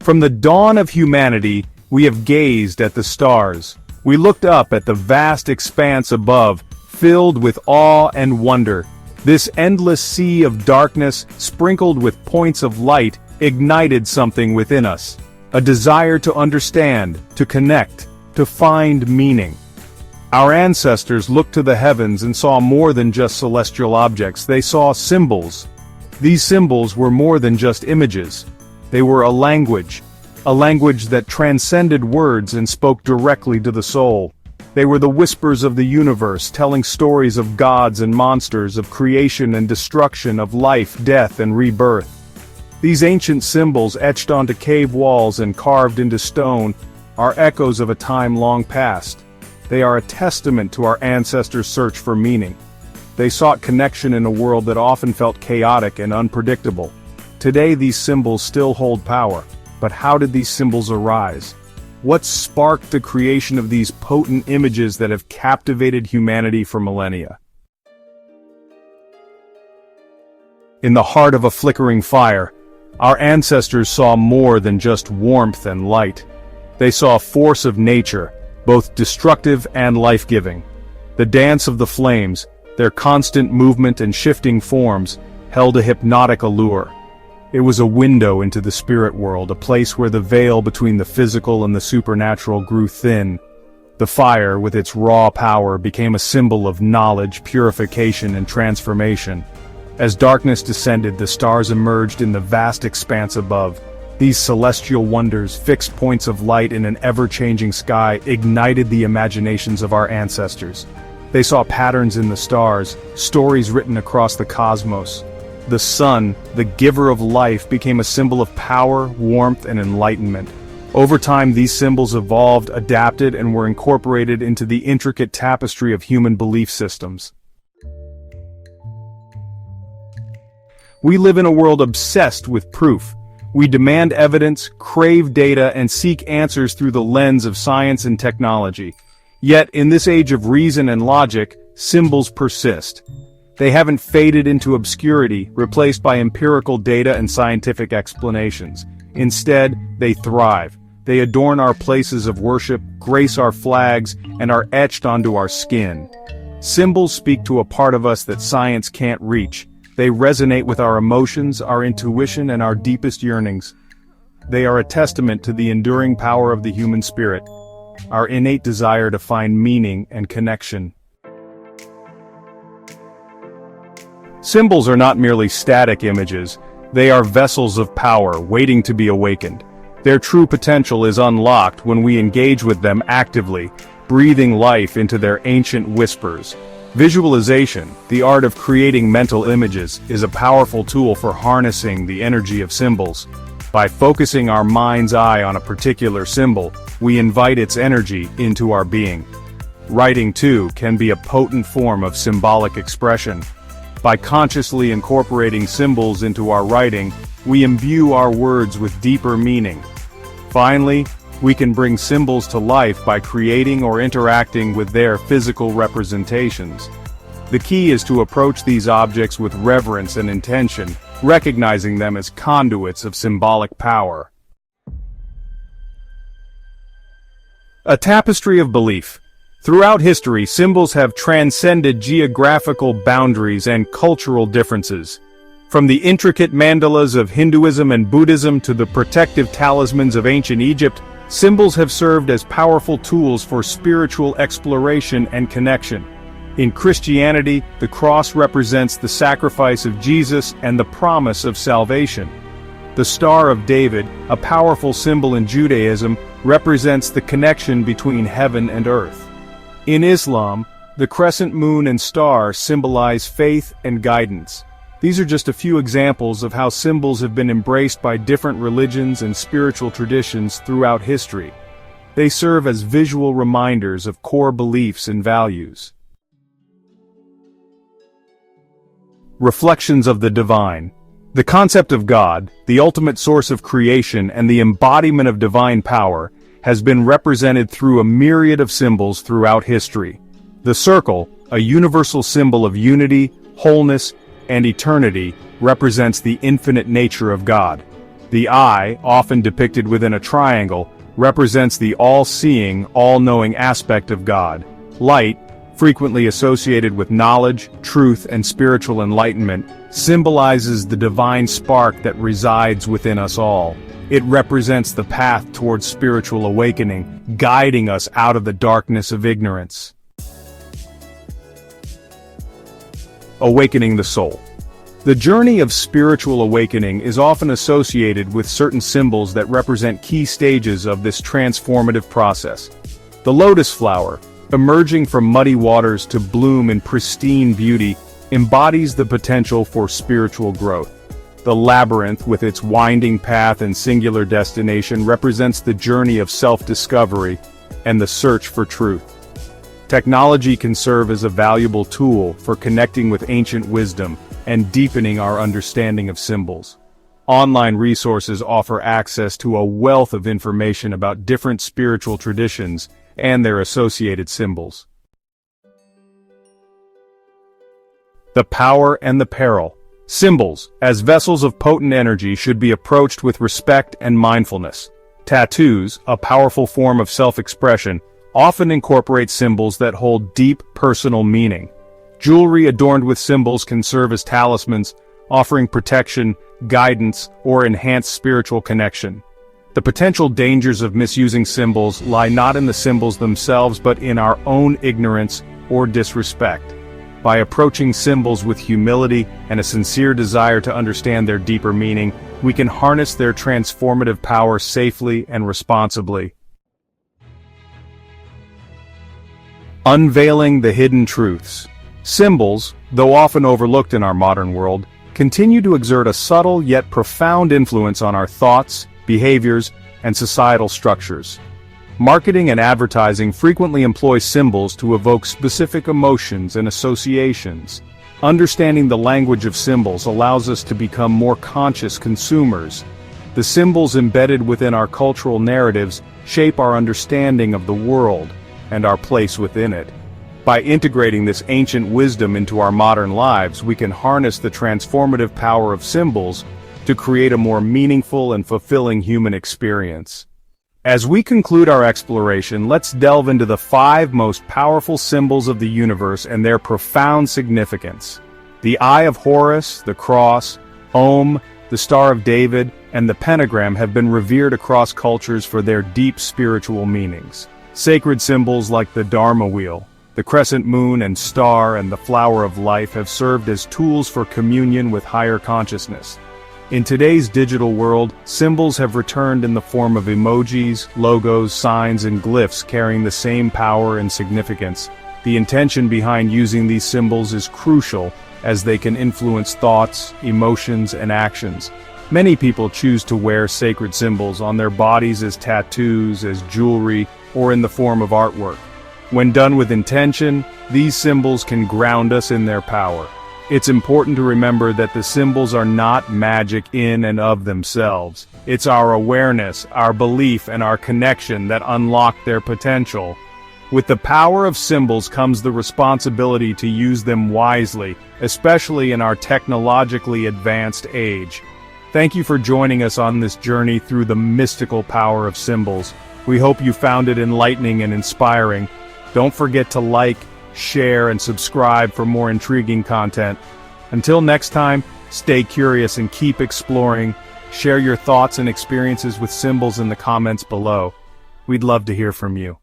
From the dawn of humanity, we have gazed at the stars. We looked up at the vast expanse above, filled with awe and wonder. This endless sea of darkness, sprinkled with points of light, ignited something within us. A desire to understand, to connect, to find meaning. Our ancestors looked to the heavens and saw more than just celestial objects. They saw symbols. These symbols were more than just images. They were a language that transcended words and spoke directly to the soul. They were the whispers of the universe, telling stories of gods and monsters, of creation and destruction, of life, death, and rebirth. These ancient symbols, etched onto cave walls and carved into stone, are echoes of a time long past. They are a testament to our ancestors' search for meaning. They sought connection in a world that often felt chaotic and unpredictable. Today these symbols still hold power, but how did these symbols arise? What sparked the creation of these potent images that have captivated humanity for millennia? In the heart of a flickering fire, our ancestors saw more than just warmth and light. They saw a force of nature, both destructive and life-giving. The dance of the flames, their constant movement and shifting forms, held a hypnotic allure. It was a window into the spirit world, a place where the veil between the physical and the supernatural grew thin. The fire, with its raw power, became a symbol of knowledge, purification, and transformation. As darkness descended, the stars emerged in the vast expanse above. These celestial wonders, fixed points of light in an ever-changing sky, ignited the imaginations of our ancestors. They saw patterns in the stars, stories written across the cosmos. The sun, the giver of life, became a symbol of power, warmth, and enlightenment. Over time, these symbols evolved, adapted, and were incorporated into the intricate tapestry of human belief systems. We live in a world obsessed with proof. We demand evidence, crave data, and seek answers through the lens of science and technology. Yet, in this age of reason and logic, symbols persist. They haven't faded into obscurity, replaced by empirical data and scientific explanations. Instead, they thrive. They adorn our places of worship, grace our flags, and are etched onto our skin. Symbols speak to a part of us that science can't reach. They resonate with our emotions, our intuition, and our deepest yearnings. They are a testament to the enduring power of the human spirit, our innate desire to find meaning and connection. Symbols are not merely static images, they are vessels of power waiting to be awakened. Their true potential is unlocked when we engage with them actively, breathing life into their ancient whispers. Visualization, the art of creating mental images, is a powerful tool for harnessing the energy of symbols. By focusing our mind's eye on a particular symbol, we invite its energy into our being. Writing, too, can be a potent form of symbolic expression. By consciously incorporating symbols into our writing, we imbue our words with deeper meaning. Finally, we can bring symbols to life by creating or interacting with their physical representations. The key is to approach these objects with reverence and intention, recognizing them as conduits of symbolic power. A tapestry of belief. Throughout history, symbols have transcended geographical boundaries and cultural differences. From the intricate mandalas of Hinduism and Buddhism to the protective talismans of ancient Egypt, symbols have served as powerful tools for spiritual exploration and connection. In Christianity, the cross represents the sacrifice of Jesus and the promise of salvation. The Star of David, a powerful symbol in Judaism, represents the connection between heaven and earth. In Islam, the crescent moon and star symbolize faith and guidance. These are just a few examples of how symbols have been embraced by different religions and spiritual traditions throughout history. They serve as visual reminders of core beliefs and values. Reflections of the divine. The concept of God, the ultimate source of creation and the embodiment of divine power, has been represented through a myriad of symbols throughout history. The circle, a universal symbol of unity, wholeness, and eternity, represents the infinite nature of God. The eye, often depicted within a triangle, represents the all-seeing, all-knowing aspect of God. Light, frequently associated with knowledge, truth, and spiritual enlightenment, symbolizes the divine spark that resides within us all. It represents the path towards spiritual awakening, guiding us out of the darkness of ignorance. Awakening the soul. The journey of spiritual awakening is often associated with certain symbols that represent key stages of this transformative process. The lotus flower, emerging from muddy waters to bloom in pristine beauty, embodies the potential for spiritual growth. The labyrinth, with its winding path and singular destination, represents the journey of self-discovery and the search for truth. Technology can serve as a valuable tool for connecting with ancient wisdom and deepening our understanding of symbols. Online resources offer access to a wealth of information about different spiritual traditions and their associated symbols. The power and the peril. Symbols, as vessels of potent energy, should be approached with respect and mindfulness. Tattoos, a powerful form of self-expression, often incorporate symbols that hold deep personal meaning. Jewelry adorned with symbols can serve as talismans, offering protection, guidance, or enhanced spiritual connection. The potential dangers of misusing symbols lie not in the symbols themselves but in our own ignorance or disrespect. By approaching symbols with humility and a sincere desire to understand their deeper meaning, we can harness their transformative power safely and responsibly. Unveiling the hidden truths. Symbols, though often overlooked in our modern world, continue to exert a subtle yet profound influence on our thoughts, behaviors, and societal structures. Marketing and advertising frequently employ symbols to evoke specific emotions and associations. Understanding the language of symbols allows us to become more conscious consumers. The symbols embedded within our cultural narratives shape our understanding of the world and our place within it. By integrating this ancient wisdom into our modern lives, we can harness the transformative power of symbols to create a more meaningful and fulfilling human experience. As we conclude our exploration, let's delve into the 5 most powerful symbols of the universe and their profound significance. The Eye of Horus, the Cross, Om, the Star of David, and the Pentagram have been revered across cultures for their deep spiritual meanings. Sacred symbols like the Dharma Wheel, the crescent moon and star, and the flower of life have served as tools for communion with higher consciousness. In today's digital world, symbols have returned in the form of emojis, logos, signs, and glyphs carrying the same power and significance. The intention behind using these symbols is crucial, as they can influence thoughts, emotions, and actions. Many people choose to wear sacred symbols on their bodies as tattoos, as jewelry, or in the form of artwork. When done with intention, these symbols can ground us in their power. It's important to remember that the symbols are not magic in and of themselves. It's our awareness, our belief, and our connection that unlock their potential. With the power of symbols comes the responsibility to use them wisely, especially in our technologically advanced age. Thank you for joining us on this journey through the mystical power of symbols. We hope you found it enlightening and inspiring. Don't forget to like, share, and subscribe for more intriguing content. Until next time, stay curious and keep exploring. Share your thoughts and experiences with symbols in the comments below. We'd love to hear from you.